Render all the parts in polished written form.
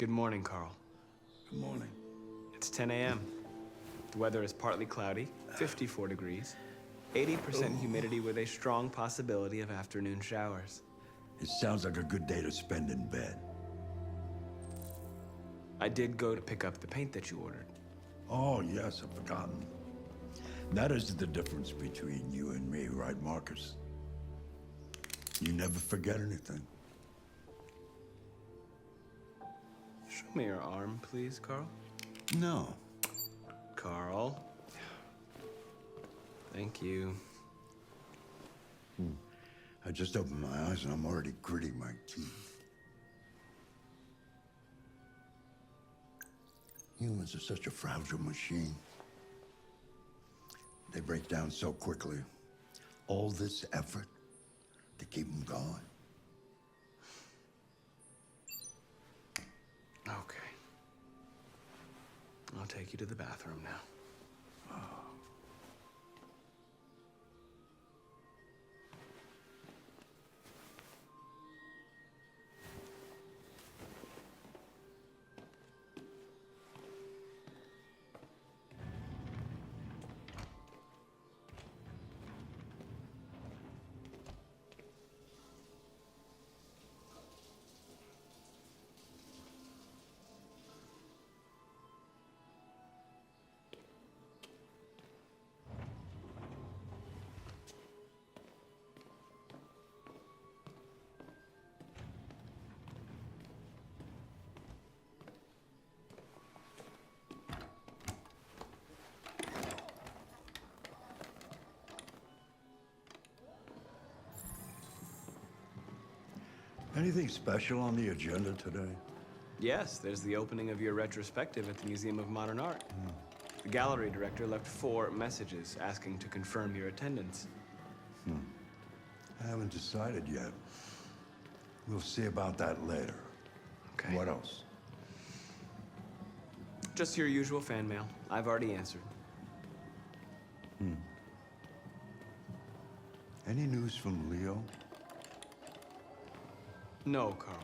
Good morning, Carl. Good morning. It's 10 a.m. The weather is partly cloudy, 54 degrees, 80% humidity with a strong possibility of afternoon showers. It sounds like a good day to spend in bed. I did go to pick up the paint that you ordered. Oh, yes, I've forgotten. That is the difference between you and me, right, Marcus? You never forget anything. Show me your arm, please, Carl. No. Carl. Thank you. I just opened my eyes and I'm already gritting my teeth. Humans are such a fragile machine. They break down so quickly. All this effort to keep them going. Okay. I'll take you to the bathroom now. Anything special on the agenda today? Yes, there's the opening of your retrospective at the Museum of Modern Art. The gallery director left 4 messages asking to confirm your attendance. I haven't decided yet. We'll see about that later. Okay. What else? Just your usual fan mail. I've already answered. Any news from Leo? No, Carl.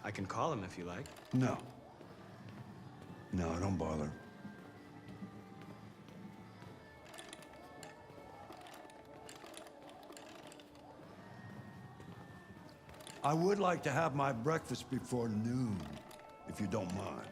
I can call him if you like. No. No, don't bother. I would like to have my breakfast before noon, if you don't mind.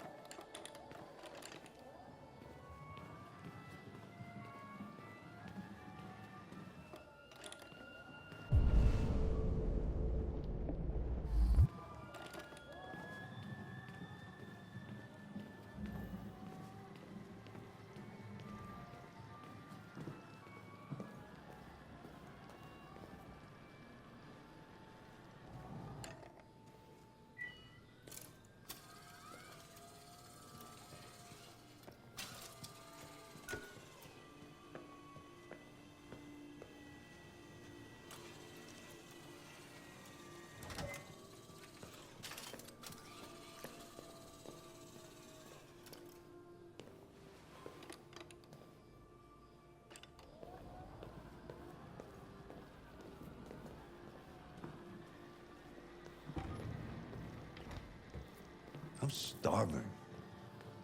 I'm starving.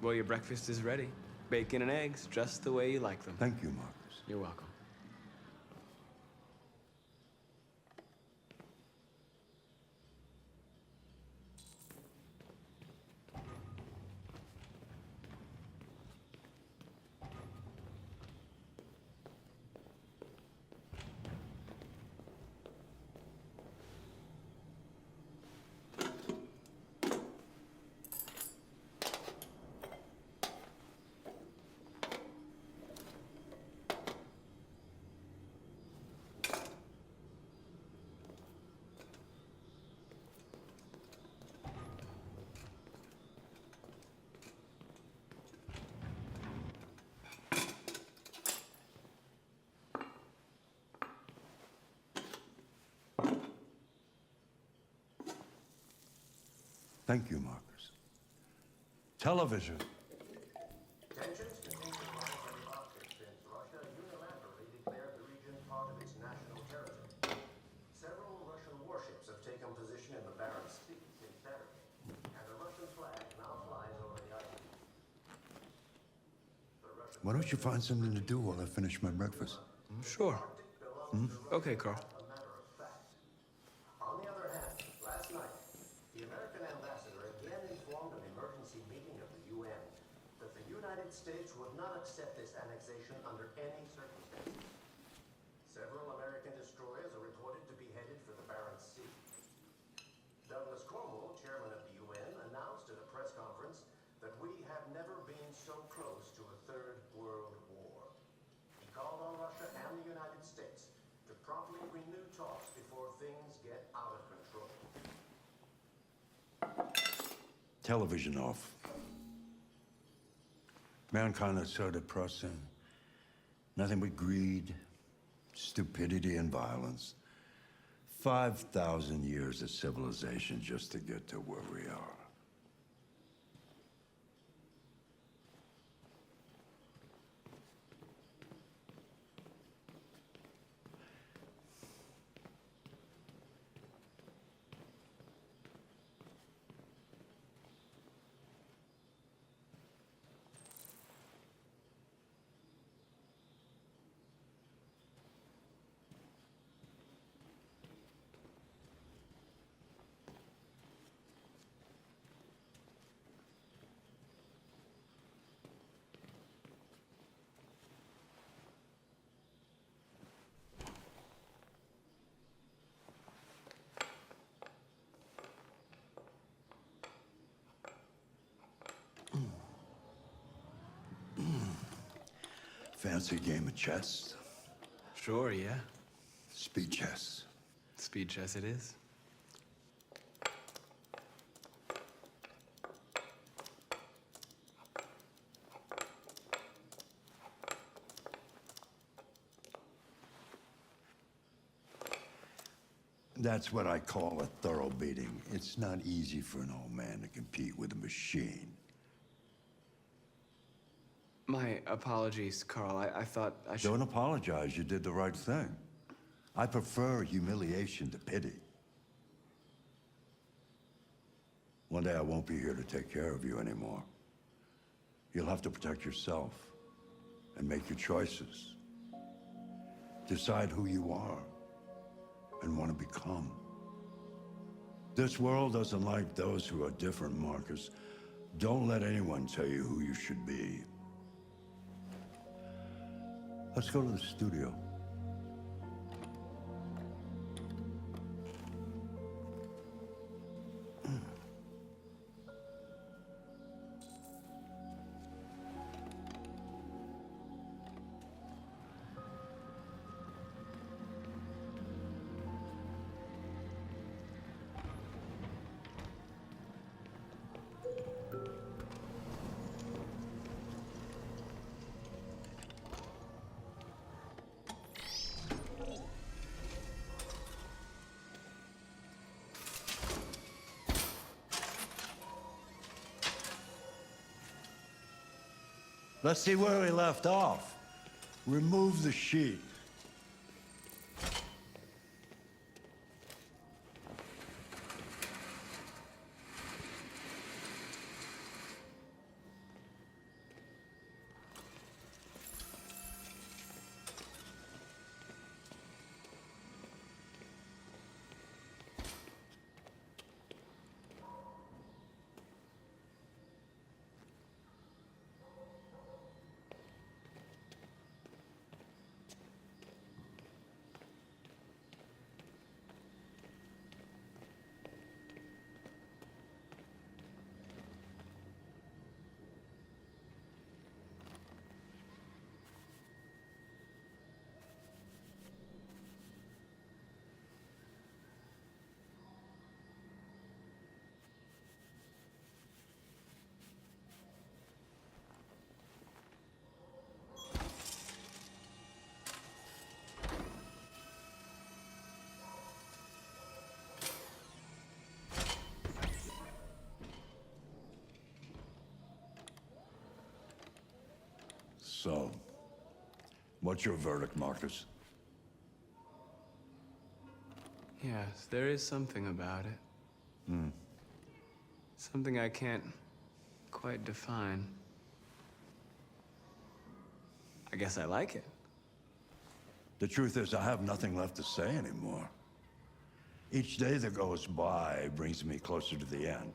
Well, your breakfast is ready. Bacon and eggs, just the way you like them. Thank you, Marcus. You're welcome. Thank you, Marcus. Television. Tensions between the planetary objects since Russia unilaterally declared the region part of its national territory. Several Russian warships have taken position in the Barents Sea since Saturday, and the Why don't you find something to do while I finish my breakfast? Sure. Okay, Carl. a matter of fact. On the other hand, last night, the American ambassador again informed an emergency meeting of the UN that the United States would not accept this annexation under any circumstances. Several American destroyers are reported to be headed for the Barents Sea. Douglas Cornwall, chairman of the UN, announced at a press conference that we have never been so close to a third world war. He called on Russia and the United States to promptly renew talks before things get out of control. Television off. Mankind is so depressing. Nothing but greed, stupidity, and violence. 5,000 years of civilization just to get to where we are. Fancy game of chess? Sure, yeah. Speed chess. Speed chess it is. That's what I call a thorough beating. It's not easy for an old man to compete with a machine. My apologies, Carl. I thought I should... Don't apologize, you did the right thing. I prefer humiliation to pity. One day I won't be here to take care of you anymore. You'll have to protect yourself and make your choices. Decide who you are and want to become. This world doesn't like those who are different, Marcus. Don't let anyone tell you who you should be. Let's go to the studio. Let's see where we left off. Remove the sheet. So, what's your verdict, Marcus? Yes, there is something about it. Something I can't quite define. I guess I like it. The truth is, I have nothing left to say anymore. Each day that goes by brings me closer to the end.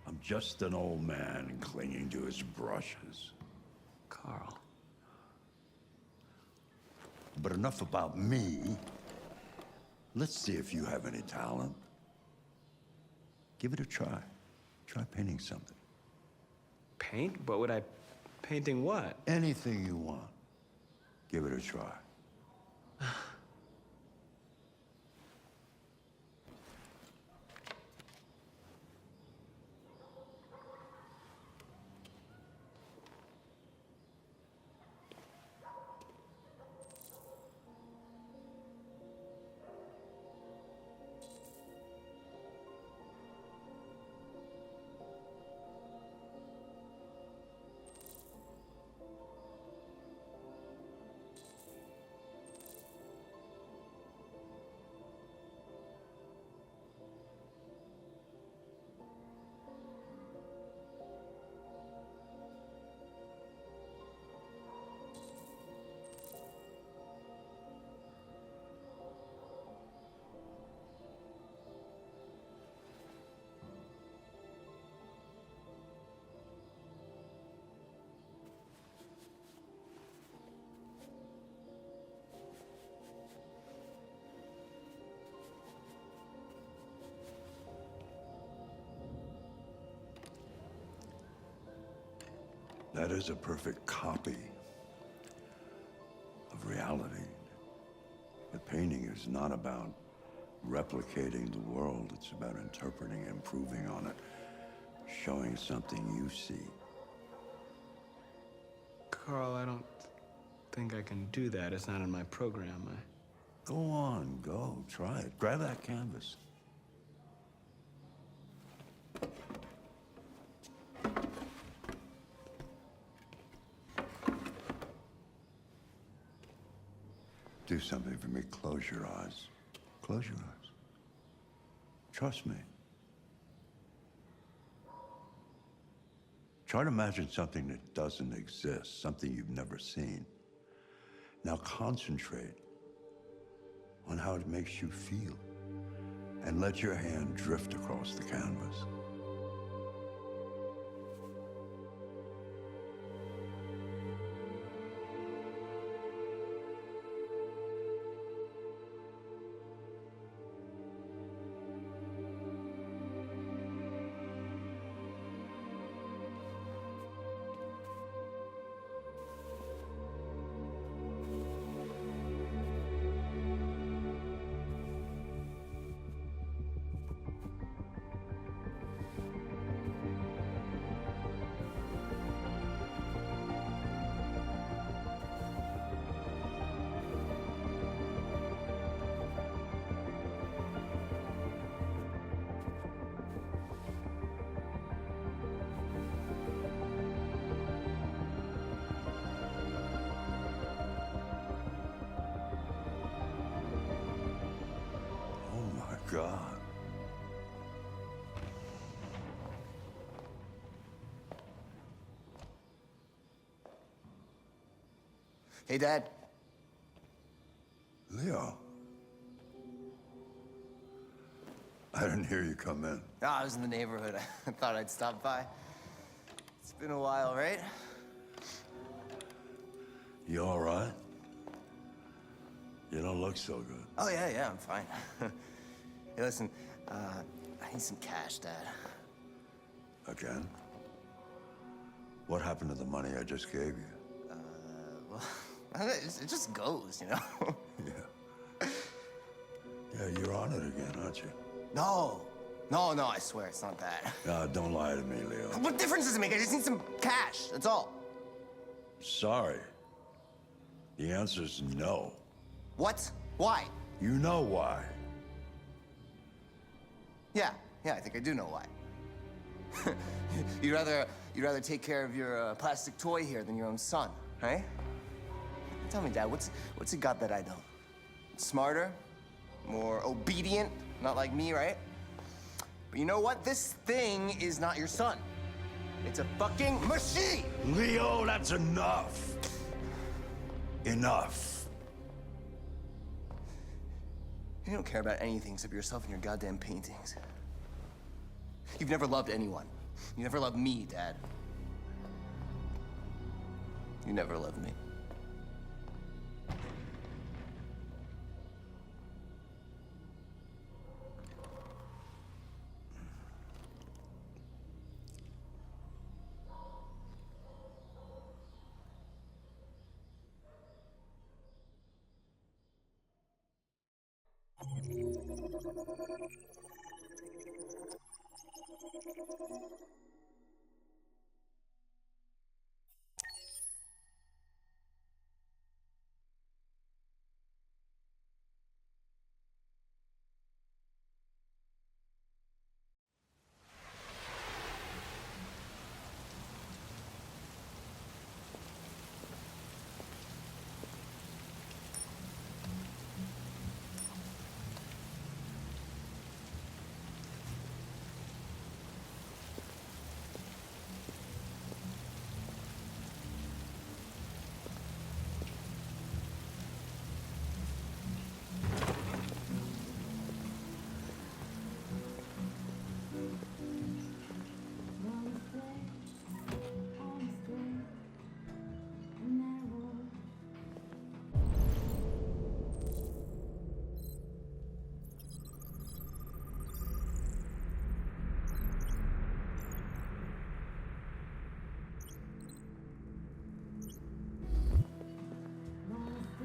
I'm just an old man clinging to his brushes. Carl. But enough about me. Let's see if you have any talent. Give it a try. Try painting something. Paint? What would I... Painting what? Anything you want. Give it a try. That is a perfect copy of reality. But painting is not about replicating the world. It's about interpreting, improving on it, showing something you see. Carl, I don't think I can do that. It's not in my program. Go on, go. Try it. Grab that canvas. Do something for me. Close your eyes. Close your eyes. Trust me. Try to imagine something that doesn't exist, something you've never seen. Now concentrate on how it makes you feel, and let your hand drift across the canvas. God. Hey, Dad. Leo. I didn't hear you come in. Oh, I was in the neighborhood. I thought I'd stop by. It's been a while, right? You all right? You don't look so good. Oh, yeah, I'm fine. Hey, listen, I need some cash, Dad. Again? What happened to the money I just gave you? Well, it just goes, you know? Yeah. Yeah, you're on it again, aren't you? No, I swear, it's not that. Don't lie to me, Leo. What difference does it make? I just need some cash, that's all. Sorry. The answer's no. What? Why? You know why. Yeah, I think I do know why. You'd rather take care of your plastic toy here than your own son, right? Tell me, Dad, what's it got that I don't? Smarter? More obedient? Not like me, right? But you know what? This thing is not your son. It's a fucking machine! Leo, that's enough. Enough. You don't care about anything except yourself and your goddamn paintings. You've never loved anyone. You never loved me, Dad. You never loved me.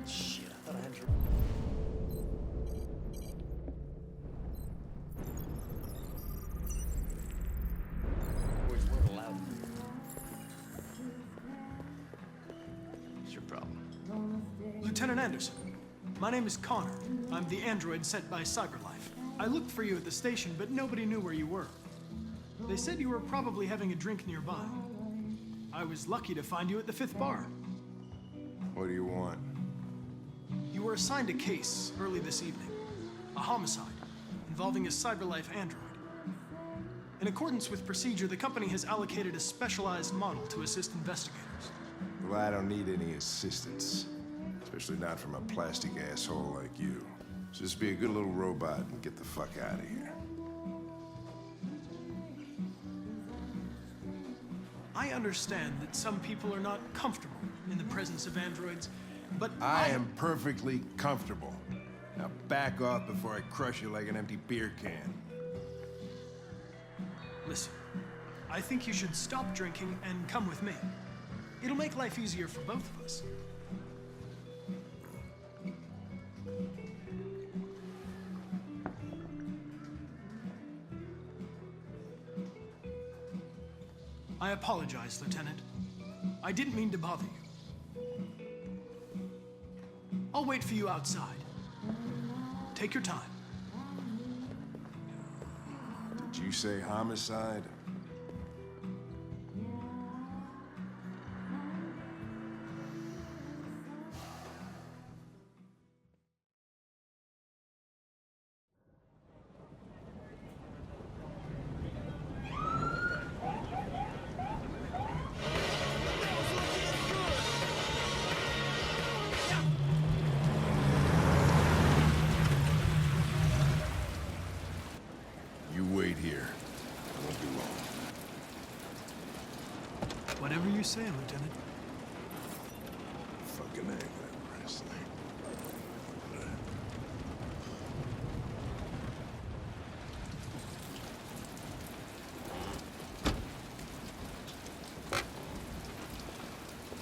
Shit, I thought I had your... Boys weren't allowed here. What's your problem? Lieutenant Anderson, my name is Connor. I'm the android sent by CyberLife. I looked for you at the station, but nobody knew where you were. They said you were probably having a drink nearby. I was lucky to find you at the 5th bar. What do you want? You were assigned a case early this evening. A homicide involving a CyberLife android. In accordance with procedure, the company has allocated a specialized model to assist investigators. Well, I don't need any assistance. Especially not from a plastic asshole like you. Just be a good little robot and get the fuck out of here. I understand that some people are not comfortable in the presence of androids, but I am perfectly comfortable. Now back off before I crush you like an empty beer can. Listen, I think you should stop drinking and come with me. It'll make life easier for both of us. I apologize, Lieutenant. I didn't mean to bother you. I'll wait for you outside. Take your time. Did you say homicide? You wait here. I won't be long. Whatever you say, Lieutenant. Fucking A, that wrestling.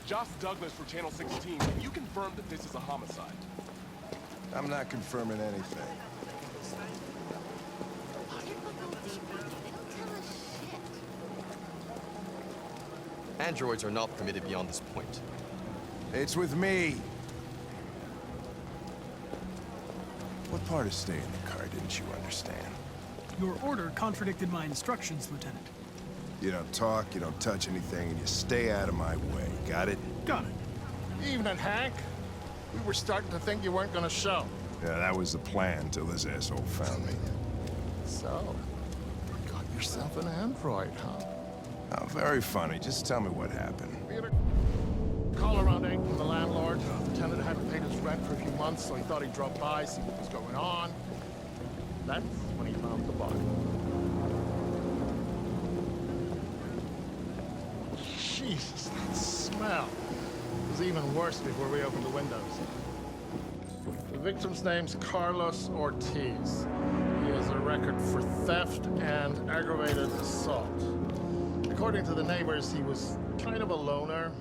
Josh Douglas for Channel 16. Can you confirm that this is a homicide? I'm not confirming anything. Androids are not permitted beyond this point. It's with me. What part of staying in the car didn't you understand? Your order contradicted my instructions, Lieutenant. You don't talk, you don't touch anything, and you stay out of my way. Got it? Got it. Evening, Hank. We were starting to think you weren't gonna show. Yeah, that was the plan till this asshole found me. So, you got yourself an android, huh? Oh, very funny. Just tell me what happened. We had a call around 8 from the landlord. The tenant hadn't paid his rent for a few months, so he thought he'd drop by, see what was going on. That's when he found the body. Jesus, that smell. It was even worse before we opened the windows. The victim's name's Carlos Ortiz. He has a record for theft and aggravated assault. According to the neighbors, he was kind of a loner.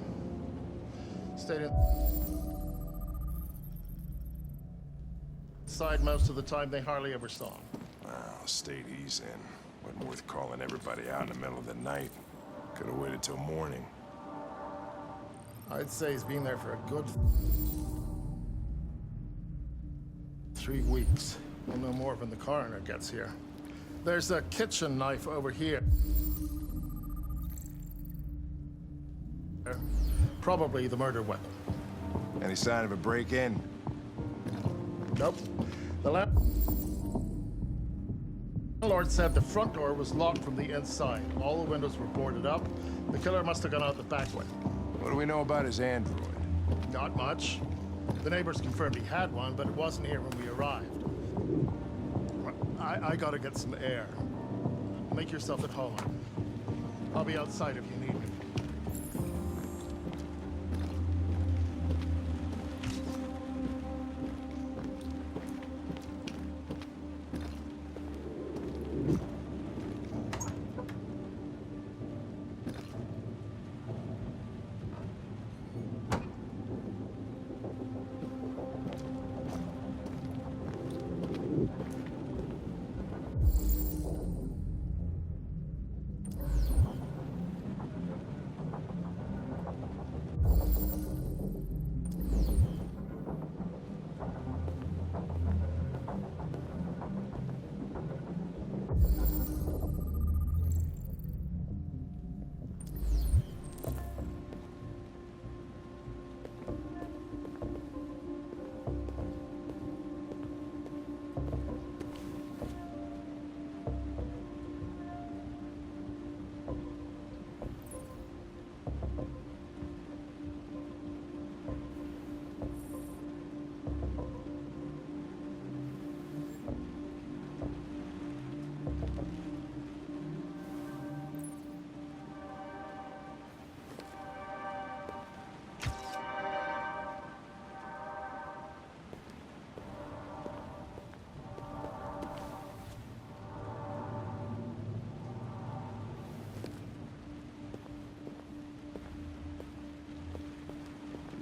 Stayed inside most of the time. They hardly ever saw him. Well, stayed easy in. Wasn't worth calling everybody out in the middle of the night. Could have waited till morning. I'd say he's been there for a good 3 weeks. We'll know more when the coroner gets here. There's a kitchen knife over here. Probably the murder weapon. Any sign of a break-in? Nope. The landlord said the front door was locked from the inside. All the windows were boarded up. The killer must have gone out the back way. What do we know about his android? Not much. The neighbors confirmed he had one, but it wasn't here when we arrived. I gotta get some air. Make yourself at home. I'll be outside if you need me.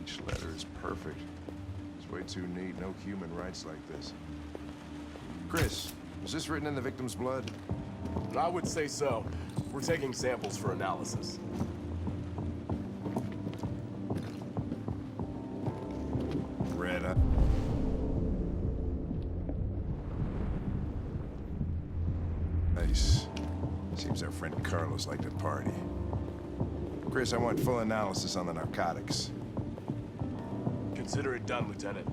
Each letter is perfect. It's way too neat. No human writes like this. Chris, was this written in the victim's blood? I would say so. We're taking samples for analysis. Red eye. Nice. Seems our friend Carlos liked to party. Chris, I want full analysis on the narcotics. Consider it done, Lieutenant.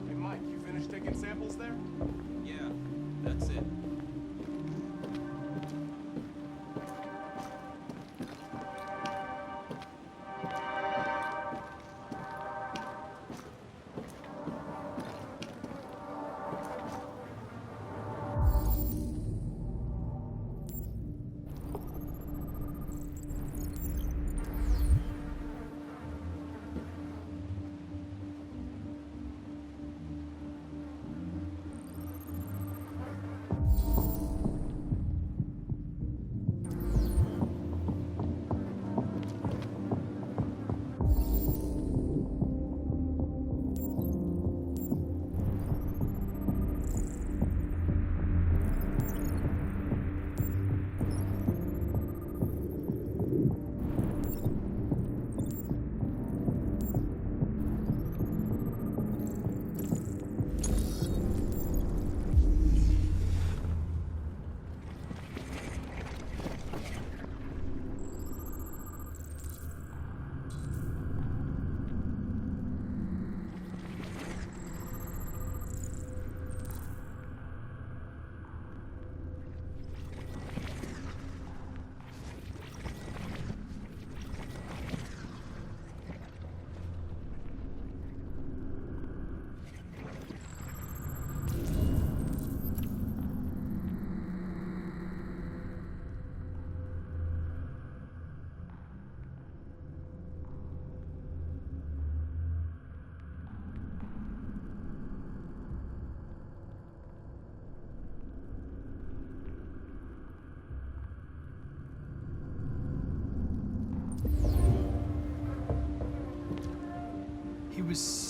Hey, Mike, you finished taking samples there? Yeah, that's it.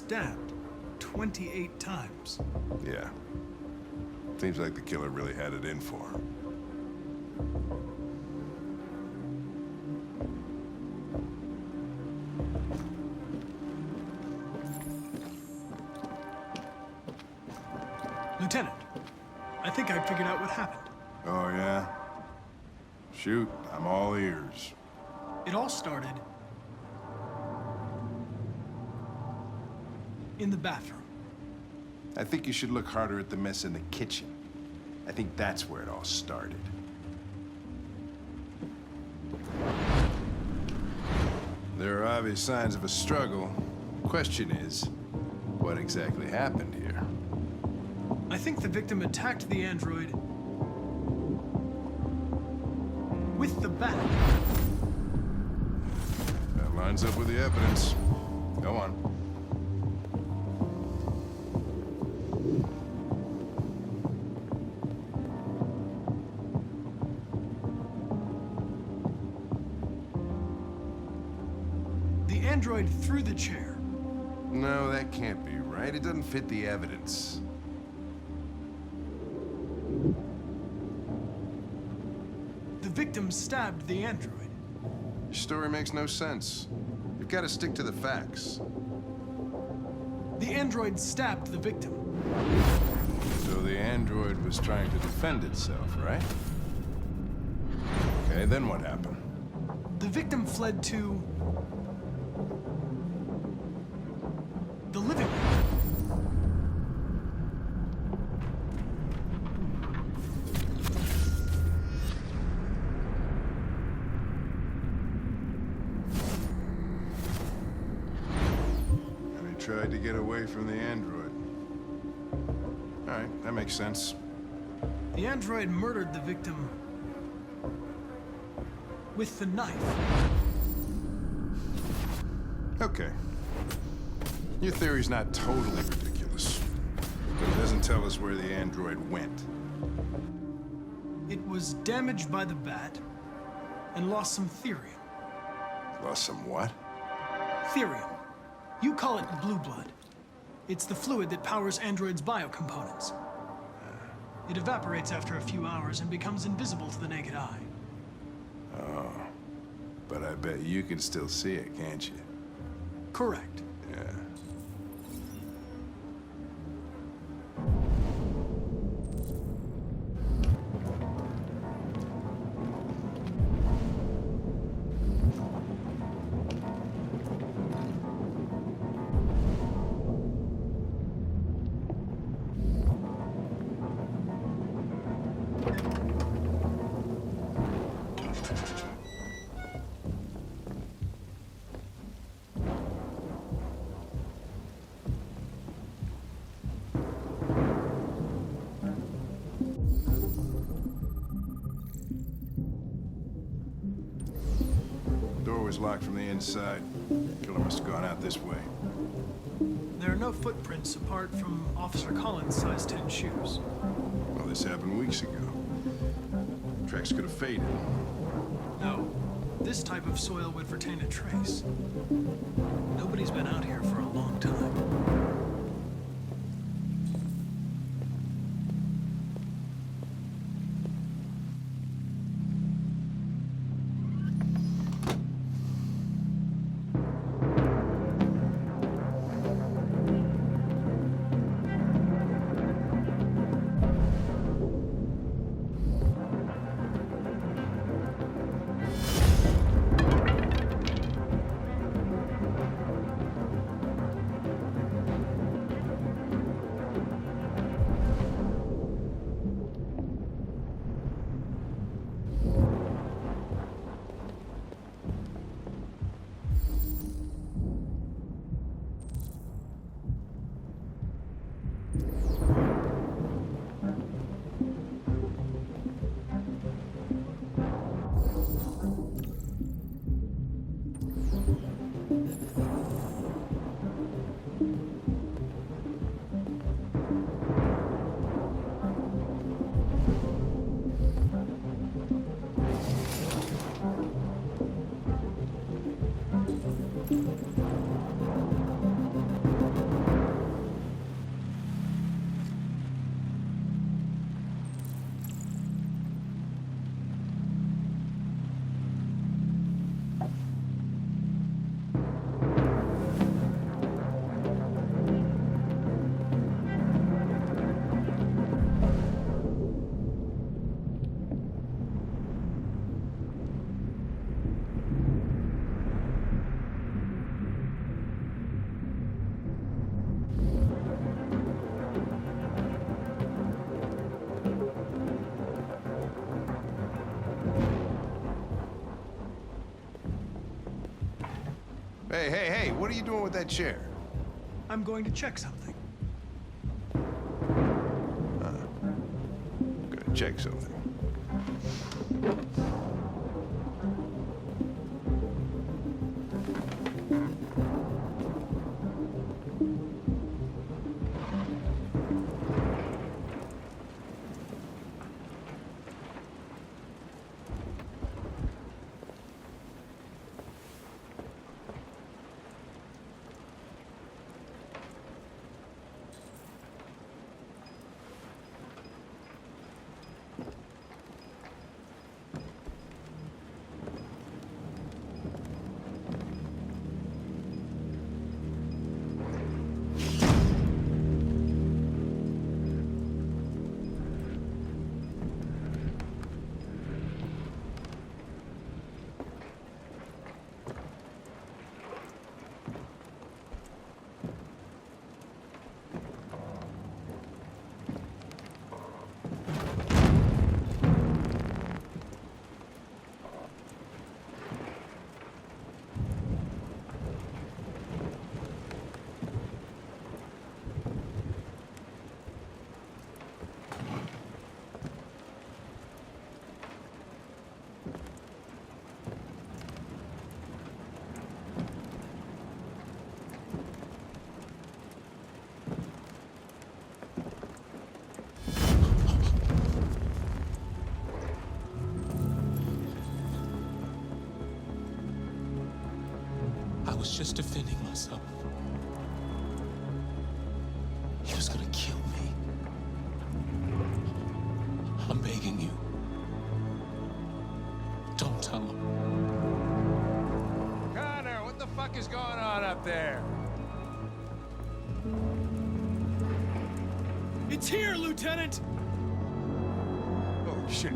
stabbed 28 times. Yeah. Seems like the killer really had it in for him. Lieutenant, I think I figured out what happened. Oh, yeah? Shoot, I'm all ears. It all started in the bathroom. I think you should look harder at the mess in the kitchen. I think that's where it all started. There are obvious signs of a struggle. Question is, what exactly happened here? I think the victim attacked the android with the bat. That lines up with the evidence. Go on. The android threw the chair. No, that can't be right. It doesn't fit the evidence. The victim stabbed the android. Your story makes no sense. You've got to stick to the facts. The android stabbed the victim. So the android was trying to defend itself, right? Okay, then what happened? The victim fled to the living room. And he tried to get away from the android. All right, that makes sense. The android murdered the victim with the knife. Okay. Your theory's not totally ridiculous, but it doesn't tell us where the android went. It was damaged by the bat and lost some therium. Lost some what? Therium. You call it blue blood. It's the fluid that powers androids' biocomponents. It evaporates after a few hours and becomes invisible to the naked eye. Oh. But I bet you can still see it, can't you? Correct. Yeah. Door was locked from the inside. Killer must have gone out this way. There are no footprints apart from Officer Collins' size 10 shoes. Well, this happened weeks ago. Tracks could have faded. No, this type of soil would retain a trace. Nobody's been out here for a long time. Hey, what are you doing with that chair? I'm going to check something. Gonna check something. I was just defending myself. He was gonna kill me. I'm begging you. Don't tell him. Connor, what the fuck is going on up there? It's here, Lieutenant! Oh, shit.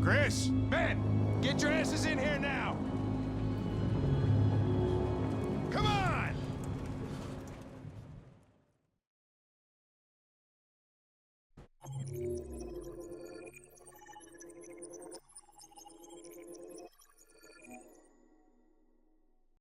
Chris, Ben, get your asses in here now! Come on!